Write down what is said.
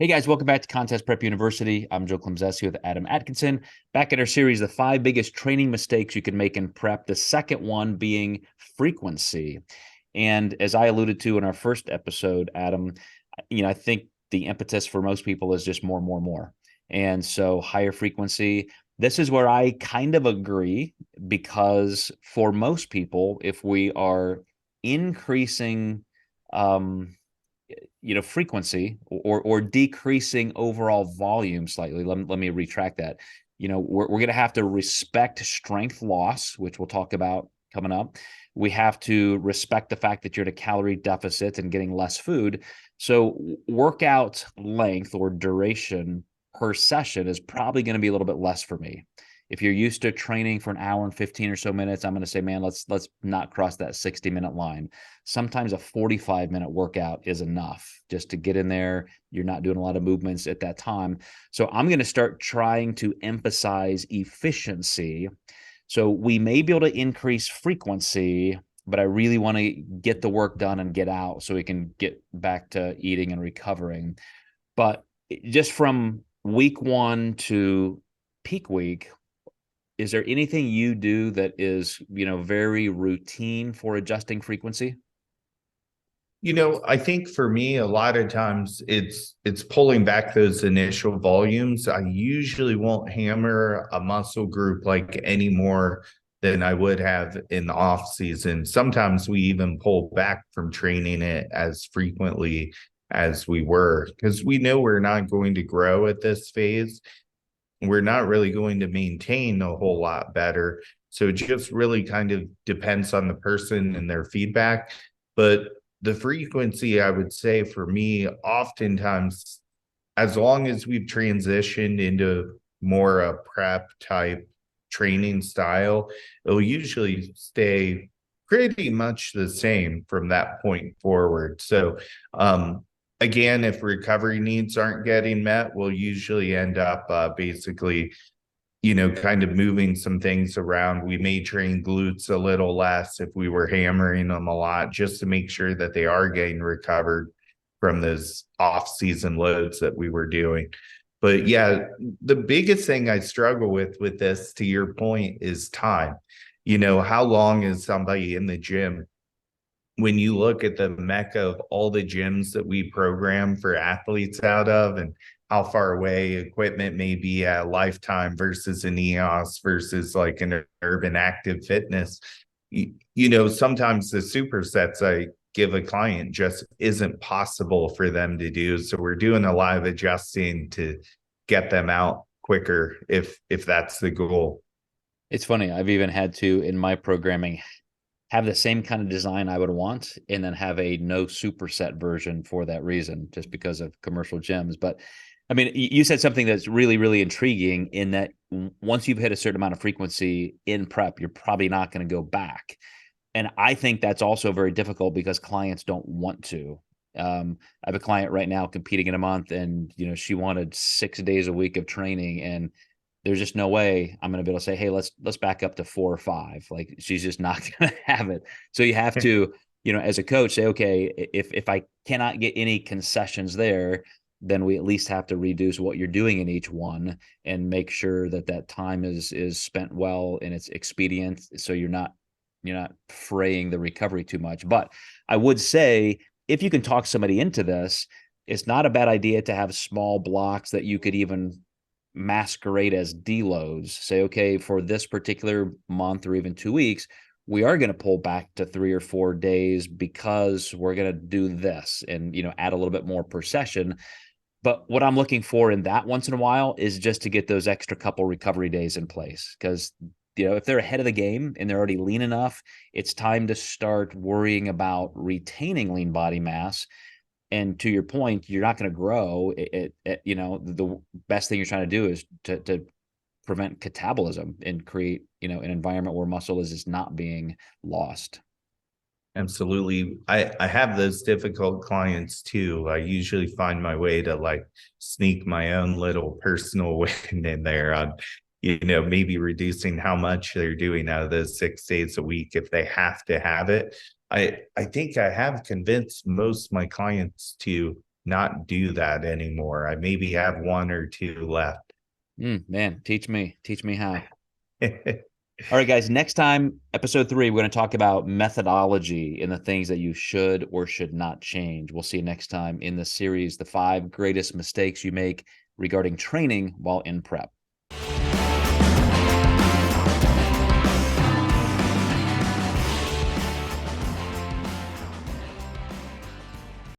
Hey guys, welcome back to Contest Prep University. I'm Joe Klemczewski with Adam Atkinson. Back at our series, the 5 biggest training mistakes you can make in prep. The second one being frequency. And as I alluded to in our first episode, Adam, I think the impetus for most people is just more, more, more. And so higher frequency. This is where I kind of agree, because for most people, if we are increasing frequency or decreasing overall volume slightly. Let me retract that. We're going to have to respect strength loss, which we'll talk about coming up. We have to respect the fact that you're at a calorie deficit and getting less food. So workout length or duration per session is probably going to be a little bit less for me. If you're used to training for an hour and 15 or so minutes, I'm going to say, man, let's not cross that 60-minute line. Sometimes a 45-minute workout is enough just to get in there. You're not doing a lot of movements at that time. So I'm going to start trying to emphasize efficiency. So we may be able to increase frequency, but I really want to get the work done and get out so we can get back to eating and recovering. But just from week 1 to peak week, is there anything you do that is, very routine for adjusting frequency? I think for me, a lot of times it's pulling back those initial volumes. I usually won't hammer a muscle group like any more than I would have in the off season. Sometimes we even pull back from training it as frequently as we were, because we know we're not going to grow at this phase. We're not really going to maintain a whole lot better. So it just really kind of depends on the person and their feedback. But the frequency, I would say for me, oftentimes, as long as we've transitioned into more a prep type training style, it'll usually stay pretty much the same from that point forward. So, again, if recovery needs aren't getting met, we'll usually end up basically, kind of moving some things around. We may train glutes a little less if we were hammering them a lot, just to make sure that they are getting recovered from those off-season loads that we were doing. But yeah, the biggest thing I struggle with this, to your point, is time. How long is somebody in the gym? When you look at the mecca of all the gyms that we program for athletes out of, and how far away equipment may be at Lifetime versus an EOS versus like an Urban Active Fitness, sometimes the supersets I give a client just isn't possible for them to do. So we're doing a lot of adjusting to get them out quicker if that's the goal. It's funny. I've even had to, in my programming, have the same kind of design I would want, and then have a no superset version for that reason, just because of commercial gyms. But I mean, you said something that's really, really intriguing, in that once you've hit a certain amount of frequency in prep, you're probably not going to go back. And I think that's also very difficult because clients don't want to. I have a client right now competing in a month, and she wanted 6 days a week of training, and there's just no way I'm going to be able to say, hey, let's back up to 4 or 5. Like, she's just not going to have it. So you have to, as a coach, say, okay, if I cannot get any concessions there, then we at least have to reduce what you're doing in each one and make sure that that time is spent well and it's expedient. So you're not fraying the recovery too much. But I would say, if you can talk somebody into this, it's not a bad idea to have small blocks that you could even masquerade as deloads. Say, okay, for this particular month or even 2 weeks, we are going to pull back to 3 or 4 days because we're going to do this, and add a little bit more per session. But what I'm looking for in that once in a while is just to get those extra couple recovery days in place, because if they're ahead of the game and they're already lean enough, it's time to start worrying about retaining lean body mass. And to your point, you're not going to grow. The best thing you're trying to do is to prevent catabolism and create, an environment where muscle is just not being lost. Absolutely. I have those difficult clients too. I usually find my way to like sneak my own little personal win in there on, maybe reducing how much they're doing out of those 6 days a week if they have to have it. I think I have convinced most of my clients to not do that anymore. I maybe have one or two left. Man, teach me how. All right, guys, next time, episode 3, we're going to talk about methodology and the things that you should or should not change. We'll see you next time in the series, the 5 greatest mistakes you make regarding training while in prep.